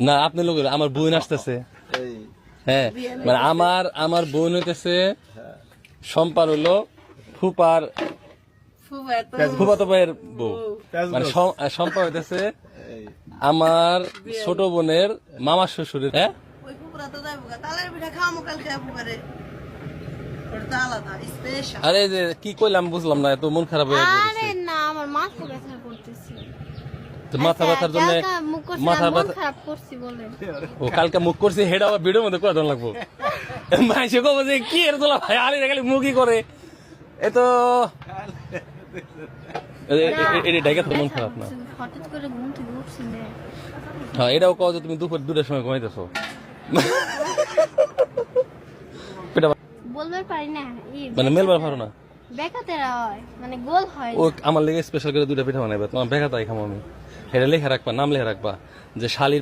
না আপনি লোক আমার বোন আসতেছে। হ্যাঁ মানে আমার বোন হইতেছে সম্পার হলো ফুপার ফুফাতো ভাইয়ের বউ, মানে সম্পা হইতেছে আমার ছোট বোনের মামার শ্বশুরের। হ্যাঁ আরে যে কি কইলাম বুঝলাম না, এত মন খারাপ হয়ে গেছে। না আমার মাথা ব্যথা করতেছে। মাথা ব্যথার জন্য মাথা ব্যথা খারাপ করছি বলে ও কালকে মুখ করছি, হেড আবার ভিডিওর মধ্যে করে দেওয়া লাগবো। মাইসে কব যে কি এর তোলা ভাই আরে খালি মুখই করে এ তো এটা ডাইকা তো মন খারাপ না। হঠাৎ করে ঘুম থেকে উঠছি না। হ্যাঁ এটাও কও যে তুমি দুপুর 2টার সময় ঘুমাইতেছো। বলবার পারি না মানে মেলবার পারো না, বেকাতে হয় মানে গোল হয়। ও আমার লেগে স্পেশাল করে 2টা পিঠা বানাইবা, তোমার বেকাতাই খামো আমি। এটা লেখা রাখবা, নাম লেখা রাখবা যে শালির